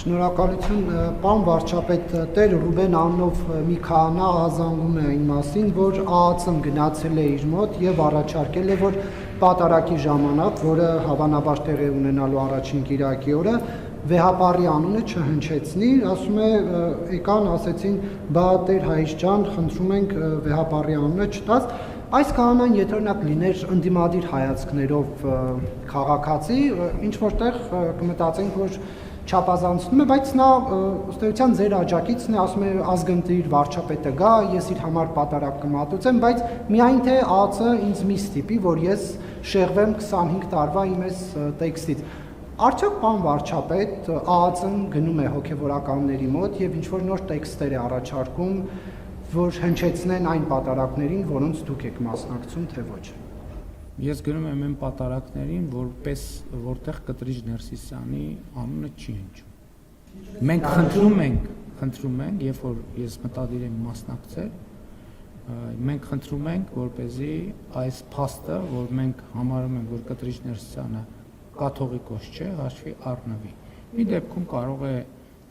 Շնորհակալություն, պարոն վարչապետ, Տեր Ռուբեն անունով մի քահանա ահազանգում է այն մասին, որ ԱԱՑ-ն գնացել է իր մոտ եւ առաջարկել է, որ պատարագի ժամանակ, որը հավանաբար տեղի ունենալու առաջին կիրակի օրը, վեհապարի անունը չհնչեցնի, ասում է, եկան, ասեցին, բա Տեր Հայր ջան, խնդրում ենք վեհապարի անունը չտաս։ Այս քահանան եթե օրինակ լիներ ընդդիմադիր հայացքներով քաղաքացի, ինչ որտեղ կմտածենք, որ չափազանցնում է, բայց նա ըստ էության ձեր աջակիցն է, ասում է ազգընտիր վարչապետը գա, ես իր համար պատարագ կմատուցեմ, բայց միայն թե ԱԱՑ-ը ինձ մի ստիպի, որ ես շեղվեմ 25 տարվա իմ այս տեքստից։ Արդյոք պարոն վարչապետ, ԱԱՑ-ն գնում է հոգևորականների մոտ եւ ինչ որ նոր տեքստեր է առաջարկում, որ հնչեցնեն այն պատարագներին, որոնց դուք եք մասնակցում, թե ոչ։ Ես գնում եմ այն պատարագներին, որտեղ Կտրիչ Ներսիսյանի անունը չի հնչում։ Մենք խնդրում ենք, երբ որ ես մտադիր եմ մասնակցել, մենք խնդրում ենք, որպեսզի այս փաստը, որ մենք համարում ենք, որ Կտրիչ Ներսիսյանը կաթողիկոս չէ, հաշվի առնվի։ Մի դեպքում կարող է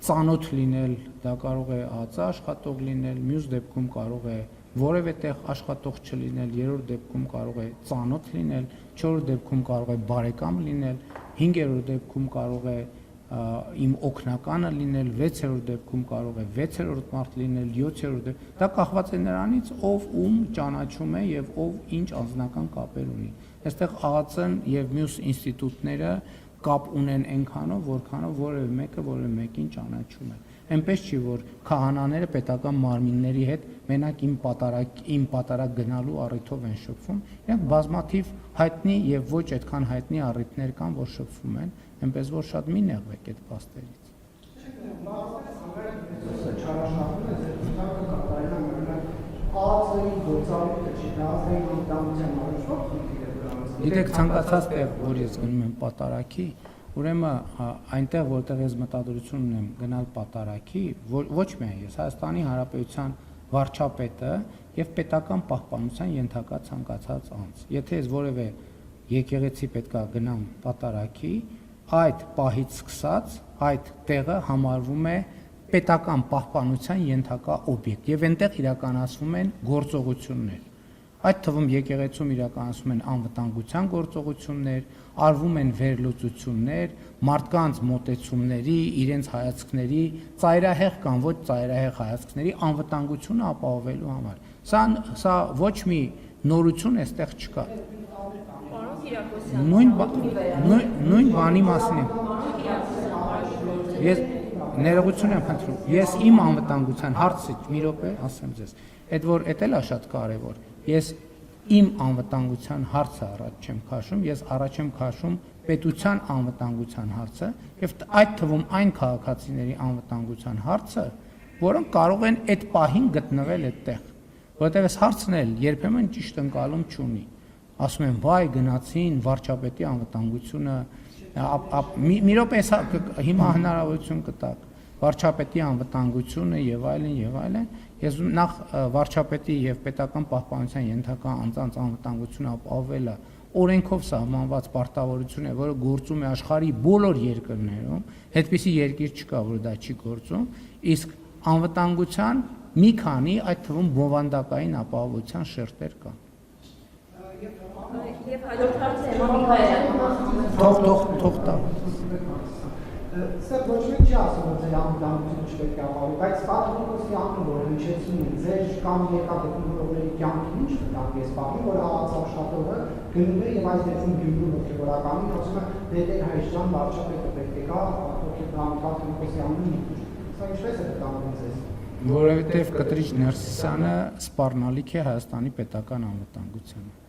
ծանոթ լինել, դա կարող է ԱԱՑ աշխատող լինել, մյուս դեպքում կարող է որևէ տեղ աշխատող չլինել, երրորդ դեպքում կարող է ծանոթ լինել, չորրորդ դեպքում կարող է բարեկամ լինել, հինգերորդ դեպքում կարող է իմ օգնականը լինել, վեցերորդ դեպքում կարող է վեցերորդ մարդ լինել, յոթերորդ դեպքում, դա կախված է նրանից, ով ում ճանաչում է եւ ով ինչ անձնական կապեր ունի։ Այստեղ ԱԱՑ-ն եւ մյուս ինստիտուտները կապ ունեն այնքանով, որքանով որևէ մեկը որևէ մեկին ճանաչում է։ Այնպես չի, որ քահանաները պետական մարմինների հետ մենակ իմ պատարագ գնալու առիթով են շփվում, իրենք բազմաթիվ հայտնի եւ ոչ այդքան հայտնի առիթներ կան, որ շփվում են, այնպես որ շատ մի նեղվեք այդ փաստերից։ Գիտեք, ցանկացած տեղ, որ ես գնում եմ պատարագի, ուրեմն այնտեղ, որտեղ ես մտադրություն ունեմ գնալ պատարագի, ոչ միայն ես, Հայաստանի Հանրապետության վարչապետը եւ պետական պահպանության ենթակա ցանկացած անձ։ Եթե ես որևէ եկեղեցի պետքա գնամ պատարագի, այդ պահից սկսած այդ տեղը համարվում է պետական պահպանության ենթակա օբյեկտ եւ այնտեղ իրականացվում են գործողություններ։ Այդ թվում եկեղեցում իրականացվում են անվտանգության գործողություններ, արվում են վերլուծություններ, մարդկանց մոտեցումների, իրենց հայացքների, ծայրահեղ կամ ոչ ծայրահեղ հայացքների անվտանգությունը ապահովելու համար։ Սա ոչ մի նորություն այստեղ չկա։ Նույն բանի մասին եմ։ Ես ներողություն եմ խնդրում։ Ես իմ անվտանգության հարցը մի րոպե ասեմ ձեզ։ Այդ էլ է շատ կարևոր։ Ես իմ անվտանգության հարցը առաջ չեմ քաշում, ես առաջ եմ քաշում պետության անվտանգության հարցը եւ այդ թվում այն քաղաքացիների անվտանգության հարցը, որոնք կարող են այդ պահին գտնվել այդտեղ, որովհետեւ այս հարցն էլ երբեմն ճիշտ ընկալում չունի։ Ասում են, վայ, գնացին վարչապետի անվտանգությունը, մի րոպե հիմա հնարավորություն կտակ վարչապետի անվտանգությունը եւ այլն, ես նախ վարչապետի եւ պետական պահպանության ենթակա անձանց անվտանգությունը ապահովելը օրենքով սահմանված պարտավորություն է, որը գործում է աշխարհի բոլոր երկրներում, այդպիսի երկիր չկա, որ դա չի գործում, իսկ անվտանգության մի քանի, այդ թվում բովանդակային ապահովության շերտեր կան։ Եվ հաջորդ հարցը թող տա։ Սա ոչ մեկ չի ասում, որ ձեր անվտանգությունը չպետք է ապահովի, բայց կաթողիկոսի անունը, որ հնչեցնում է, ձեր կամ երկա գտնվողների կյանքին ինչ կտակ ես պահում, որ ԱԱՑ աշխատողը գնում է եւ այս դեպքում Գյումրու հոգեվորականին ասում է, Տեր Հայր ջան, վարչապետը պետք է գա, կաթողիկոսի անունը մի քիչ։ Սա ինչպես է տանում ձեզ։ Որովհետեւ Կտրիչ Ներսիսյանը սպառնալիք է Հայաստանի պետական անվտանգությանը։